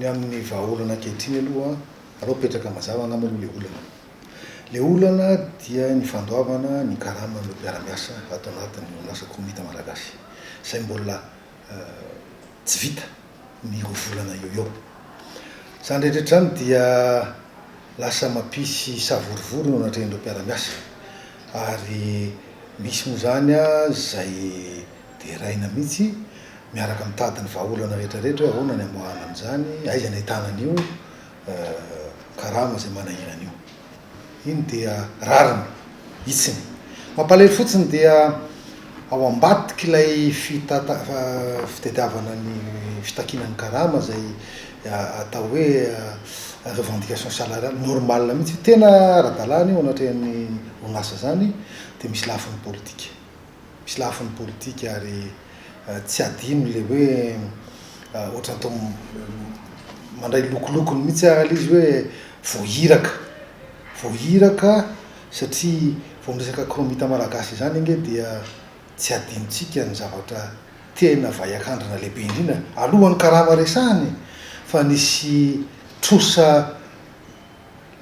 amin'ny vahaolana ankehitriny aloha alao petraka mazava angamba aloha le olana dia ny fandoavana ny karama no mpiara-miasa atao anatin'ny orinasa komita malagasy zay mbola tsy vita ny volana eo zany rehetra zany dia lasa mampisy savorivory no anatrehan'ireo mpiara-miasa ary misy moa zany zay de raina mihitsy miaraka mitady ny vahaolana rehetrarehetra ahoana ny amoahana an'izany aiza ny ahitana an'io karama zay manahirana io iny dia rariny itsiny mampalahelo fotsiny dia ao ambadiky ilay fitadiavana ny fitakinan'ny karama zay atao hoe revendication salariale normale mihitsy tena ara-dalàna io anatrehan'ny orinasa zany de misy lafiny politika ary tsy adino le hoe ohatra atao mandray lokolokony mihitsy ala izy hoe voahiraka satria vao miresaka komita malagasy zany inge dia tsy adinotsika ny zavatra tena vaiakandrina lehibe indrindra alohan'ny karama resahany fa nisy trosa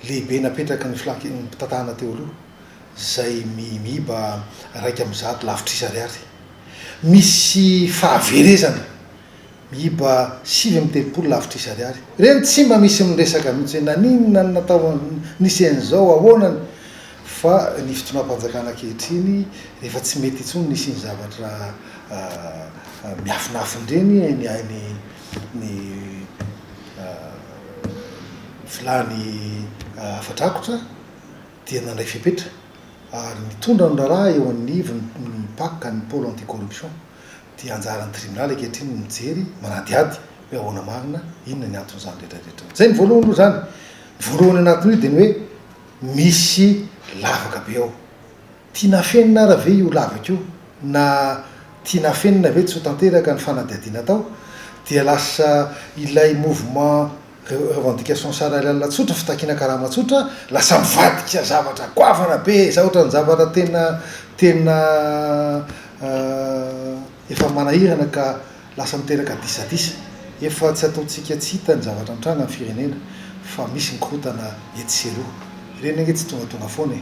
lehibe napetraka ny flaky ny mpitatahana teo aloha zay miba raika am'zato lavitra ariary misy fahaverezana miba 7 lavitra ariary reny tsy mba misy miresaka mihitsy hoe naninona natao nisy an'izao ahoanany fa ny fitonam-panjakana ankehitriny rehefa tsy mety itsony nisy ny zavatra miafinafindreny ny filany afatrakotra dia nandray fipetra ary mitondra ny raharaha eo an'nivy ny paka ny pôle anticorruption dia anjaran'ny tribunal ankehitriny mijery manadiady hoe ahoana marina inona ny anton'izany rehetrarehetra zay ny voalohany aloha zany voalohany anatin'io dia ny hoe misy lavaka be ao tiana fenina raha ve io lavaka io na tiana fenina ve tsy ho tanteraka ny fanadiadiana tao dia lasa ilay mouvement revendication salariale tsotra fitakina karama tsotra lasa mivadika zavatra goavana be za ohatra ny zavatra tena efa manahirana ka lasa miteraka disadisa efa tsy ataotsika tsy hita ny zavatra mitranga amin'ny firenena fa misy ny korotana etselo reny age tsy tongatonga foana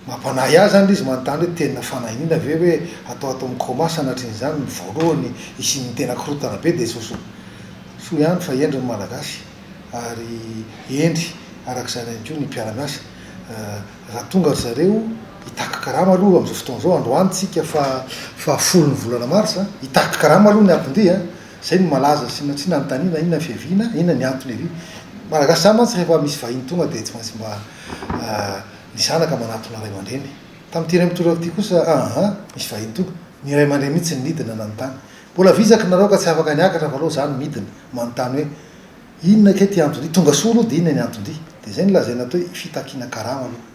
mampanahy azy zany izy manontany hoe tena fanahiniana ave hoe atao mikômasy anatrin'izany ny voalohany isin'ny tena korotana be de soso ihany fa endry ny malagasy ary endry arak'izany any ko ny mpiara-miasa raha tonga zareo hitaka karama aloha am'izao fotoana zao androanytsika fa folo ny volana marsa hitaka karama aloha ny ampindia zay ny malaza sy tsy nanontaniana inona fiaviana inona ny antony avy malagasy zany mantsy rehefa misy vahiny tonga de tsy maintsy mba ny zanaka manatona ray aman-dreny tamin'ity ray mitoraka ty kosa misy vahiny tonga ny ray aman-dreny mihitsy ny nidina nanontany mbola vizaky nareo ka tsy afaka niakatra fa aloha zany midina manontany hoe inona ke ty antony tonga soa aloha de inona ny antony de zay ny lazaina atao hoe fitakina karama aloha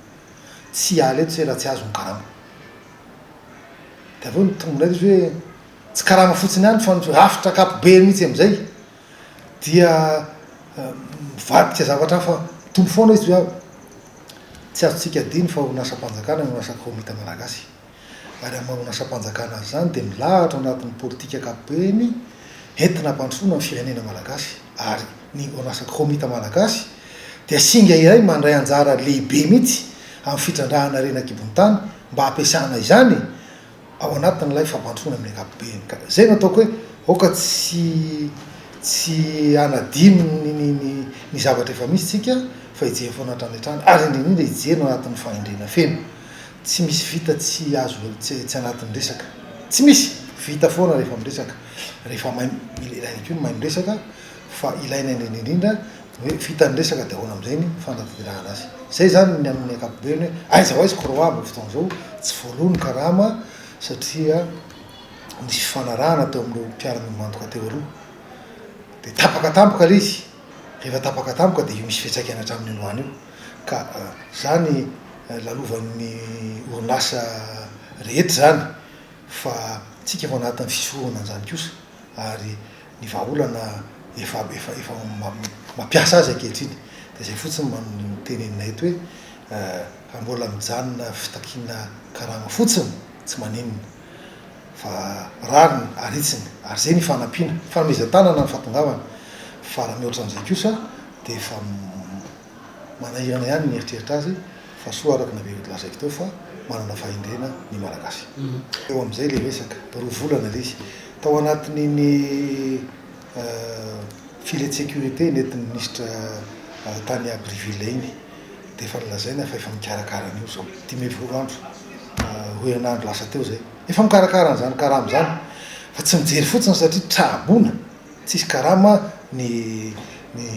tsy aly eto se raha tsy azo ny karama de aveo ny tombonay izy hoe tsy karama fotsiny any fa afitra kapobe mihitsy am'izay dia mivadika zavatra fa tombo foana izy tsy azotsika adiny fa orinasam-panjakana ny orinasa komita malagasy ary amin'ny orinasam-panjakana zany de milahatra anatin'ny politika akapobeny entina ampandrosoana ny firenena malagasy ary ny orinasa komita malagasy dia singa iray mandray anjara lehibe mihitsy amin'ny fitrandrahana renakibony tany mba ampiasana izany ao anatin'ilay fampandrosoana amin'ny akapobeny ka zay no ataoko hoe oka tsy anadino ny zavatra efa misy tsika fa ijery foana hatrany ary indrindrindra ijery no anatin'ny fahendrena feno tsy misy vita tsy azo tsy anatin'ny resaka tsy misy vita foana rehefa miresaka rehefa ilaina ko ny mahay miresaka fa ilaina indrindrindrindra hoe vita ny resaka de ahoana am'izay ny fandatirahana azy zay zany ny amin'ny akapobeny hoe aiza ho aizy croaba fotoana zao tsy voalohany karama satria nisy fanarahana teo amin'ireo mpiara-mimantoka teo aloha de tapakatampoka le izy rehefa tapakatampoka de io misy fiatsakana hatramin'ny androany io ka zany lalovan'ny orinasa rehetra zany fa tsika efa anatin'ny fisorohana an'izany kosa ary ny vahaolana efa mampiasa azy ankehitriny de zay fotsiny manotenenina eto hoe mbola mijanona fitakina karama fotsiny tsy maninona fa rariny aritsiny ary zay ny fanampiana fanomezan-tanana ny fahatongavana fa raha mihoatra an'izay kosa dia efa manahirana ihany ny eritreritra azy fa soa araka nabe lazaiko teo fa manana fahindrena ny malagasy. Eo amin'izay le resaka roa volana le izy tao anatin'iny filet de sécurité nentin'ny ministra tany Abriville iny dia efa nilazaina fa efa mikarakara an'io zao 10 andro ho herinandro lasa teo zay efa mikarakara an'izany karama zany fa tsy mijery fotsiny satria trabona tsisy karama ny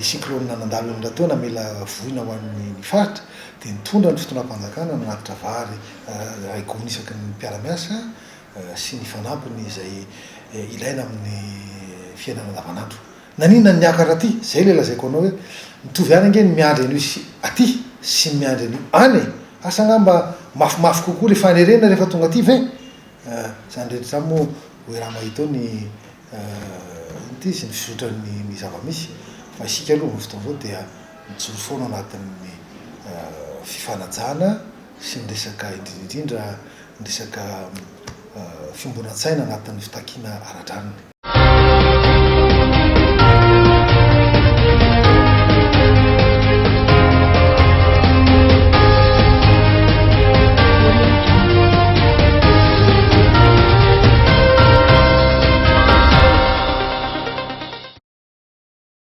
cyclone nandalo nataona mila voina ho an'ny faritra dia nitondra ny fotoanam-panjakana nanatitra vary raigony isaky ny mpiara-miasa sy ny fanampiny izay ilaina amin'ny fiainana andavanandro. Nanina ny niakatra aty zay le lazaiko anao hoe mitovy ihany ange ny miandry an'io sy aty sy ny miandry an'io any asa ngamba mafimafy kokoa le fanerena rehefa tonga aty ve zany rehetra zany moa hoe raha mahita ao ny ity izy ny fizotran'ny zava-misy fa isika aloha ny fotoana zao dia mijoro foana anatin'ny fifanajana sy ny resaka indrindra ny resaka fiombonan-tsaina anatin'ny fitakiana ara-draniny.